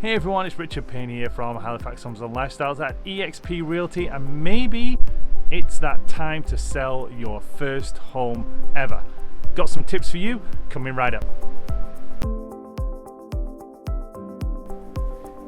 Hey everyone, it's Richard Payne here from Halifax Homes and Lifestyles at EXP Realty, and maybe it's that time to sell your first home ever. Got some tips for you coming right up.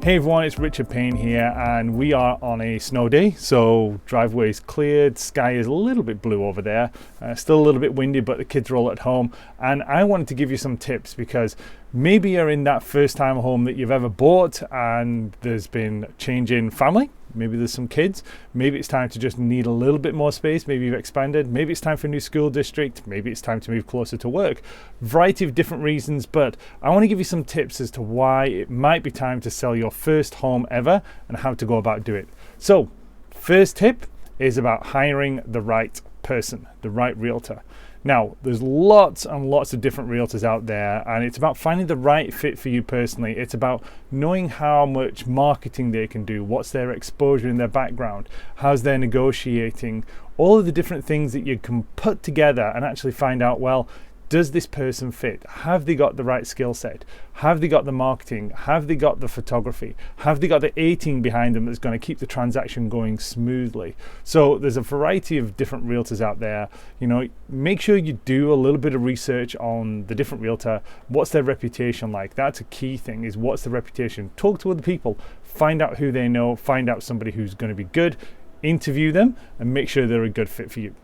Hey everyone, it's Richard Payne here, and we are on a snow day, so driveway is cleared, sky is a little bit blue over there, still a little bit windy, but the kids are all at home, and I wanted to give you some tips because maybe you're in that first time home that you've ever bought and there's been change in family. Maybe there's some kids. Maybe it's time to just need a little bit more space. Maybe you've expanded. Maybe it's time for a new school district. Maybe it's time to move closer to work. Variety of different reasons, but I want to give you some tips as to why it might be time to sell your first home ever and how to go about doing it. So, first tip is about hiring the right person, the right realtor. Now, there's lots and lots of different realtors out there, and it's about finding the right fit for you personally. It's about knowing how much marketing they can do, what's their exposure in their background, how's their negotiating, all of the different things that you can put together and actually find out, well, does this person fit? Have they got the right skill set? Have they got the marketing? Have they got the photography? Have they got the A team behind them that's going to keep the transaction going smoothly? So there's a variety of different realtors out there. You know, make sure you do a little bit of research on the different realtor. What's their reputation like? That's a key thing, is what's the reputation? Talk to other people, find out who they know, find out somebody who's going to be good, interview them, and make sure they're a good fit for you.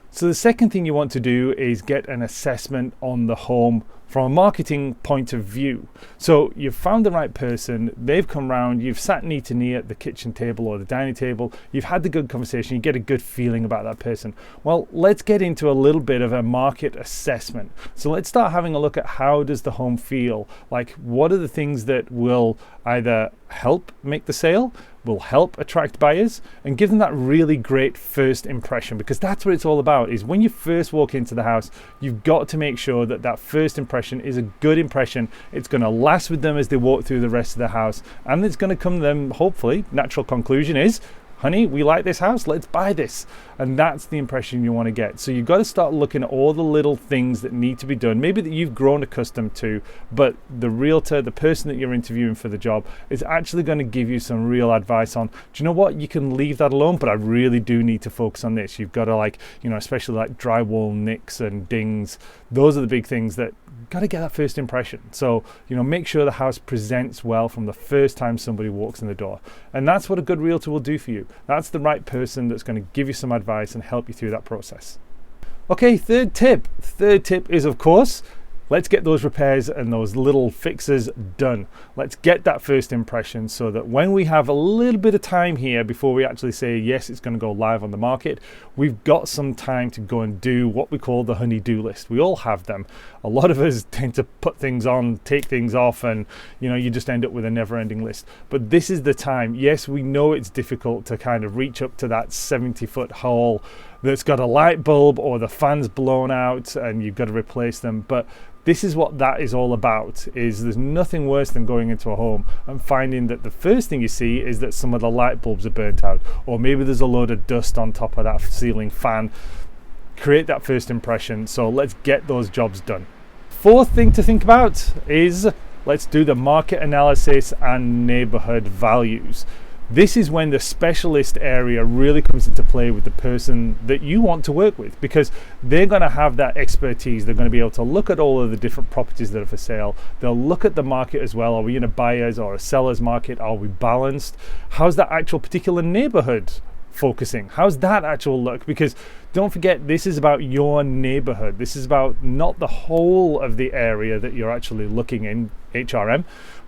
So the second thing you want to do is get an assessment on the home from a marketing point of view. So you've found the right person, they've come round, you've sat knee to knee at the kitchen table or the dining table, you've had the good conversation, you get a good feeling about that person. Well, let's get into a little bit of a market assessment. So let's start having a look at how does the home feel? Like, what are the things that will either help make the sale, will help attract buyers, and give them that really great first impression, because that's what it's all about. Is when you first walk into the house, you've got to make sure that that first impression is a good impression. It's going to last with them as they walk through the rest of the house, and it's going to come to them, hopefully, natural conclusion is, honey, we like this house, let's buy this. And that's the impression you want to get. So you've got to start looking at all the little things that need to be done, maybe that you've grown accustomed to, but the realtor, the person that you're interviewing for the job, is actually going to give you some real advice on, do you know what, you can leave that alone, but I really do need to focus on this. You've got to, like, you know, especially like drywall nicks and dings, those are the big things that got to get that first impression. So, you know, make sure the house presents well from the first time somebody walks in the door. And that's what a good realtor will do for you. That's the right person that's going to give you some advice and help you through that process. Okay, third tip is, of course, let's get those repairs and those little fixes done. Let's get that first impression so that when we have a little bit of time here before we actually say, yes, it's going to go live on the market, we've got some time to go and do what we call the honey-do list. We all have them. A lot of us tend to put things on, take things off, and, you know, you just end up with a never-ending list. But this is the time. Yes, we know it's difficult to kind of reach up to that 70-foot hole that's got a light bulb or the fan's blown out and you've got to replace them. But this is what that is all about. Is there's nothing worse than going into a home and finding that the first thing you see is that some of the light bulbs are burnt out, or maybe there's a load of dust on top of that ceiling fan. Create that first impression. So let's get those jobs done. Fourth thing to think about is let's do the market analysis and neighborhood values. This is when the specialist area really comes into play with the person that you want to work with, because they're going to have that expertise. They're going to be able to look at all of the different properties that are for sale. They'll look at the market as well. Are we in a buyer's or a seller's market? Are we balanced? How's that actual particular neighborhood focusing? How's that actual look? Because don't forget, this is about your neighborhood. This is about not the whole of the area that you're actually looking in, HRM,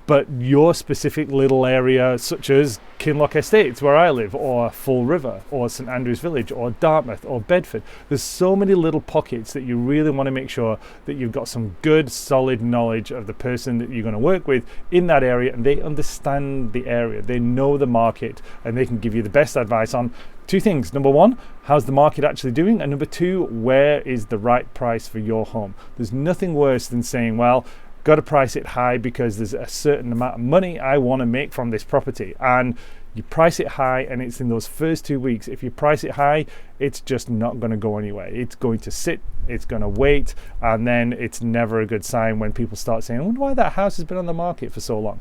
but your specific little area, such as Kinloch Estates, where I live, or Fall River, or St Andrews Village, or Dartmouth, or Bedford. There's so many little pockets that you really want to make sure that you've got some good, solid knowledge of the person that you're going to work with in that area, and they understand the area, they know the market, and they can give you the best advice on two things. Number one, how's the market actually doing? And number two, where is the right price for your home? There's nothing worse than saying, well, got to price it high because there's a certain amount of money I want to make from this property, and you price it high and it's in those first 2 weeks. If you price it high, it's just not going to go anywhere. It's going to sit, it's going to wait, and then it's never a good sign when people start saying, I wonder why that house has been on the market for so long.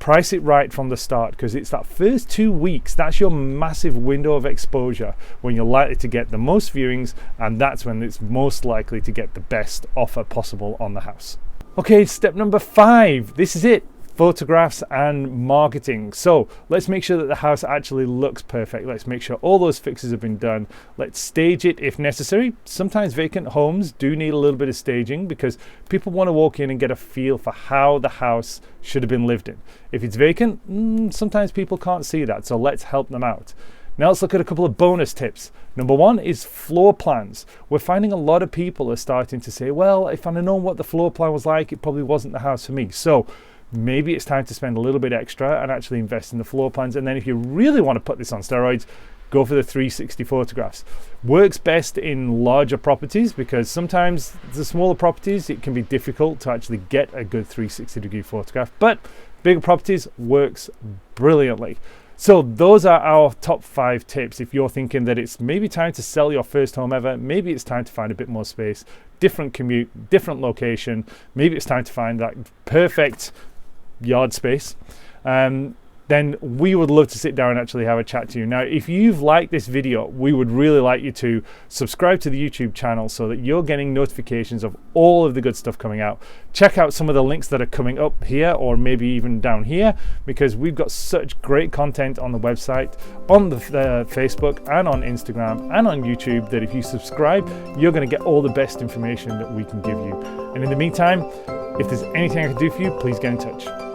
price it right from the start, because it's that first 2 weeks, that's your massive window of exposure when you're likely to get the most viewings, and that's when it's most likely to get the best offer possible on the house. Okay, step number 5, this is it. Photographs and marketing. So let's make sure that the house actually looks perfect. Let's make sure all those fixes have been done. Let's stage it if necessary. Sometimes vacant homes do need a little bit of staging because people want to walk in and get a feel for how the house should have been lived in. If it's vacant, sometimes people can't see that, so let's help them out. Now let's look at a couple of bonus tips. Number 1 is floor plans. We're finding a lot of people are starting to say, well, if I'd known what the floor plan was like, it probably wasn't the house for me. So maybe it's time to spend a little bit extra and actually invest in the floor plans. And then if you really want to put this on steroids, go for the 360 photographs. Works best in larger properties because sometimes the smaller properties, it can be difficult to actually get a good 360 degree photograph, but bigger properties works brilliantly. So those are our top 5 tips. If you're thinking that it's maybe time to sell your first home ever, maybe it's time to find a bit more space, different commute, different location, maybe it's time to find that perfect yard space, then we would love to sit down and actually have a chat to you. Now, if you've liked this video, we would really like you to subscribe to the YouTube channel so that you're getting notifications of all of the good stuff coming out. Check out some of the links that are coming up here or maybe even down here, because we've got such great content on the website, on the Facebook and on Instagram and on YouTube, that if you subscribe, you're going to get all the best information that we can give you. And in the meantime, if there's anything I can do for you, please get in touch.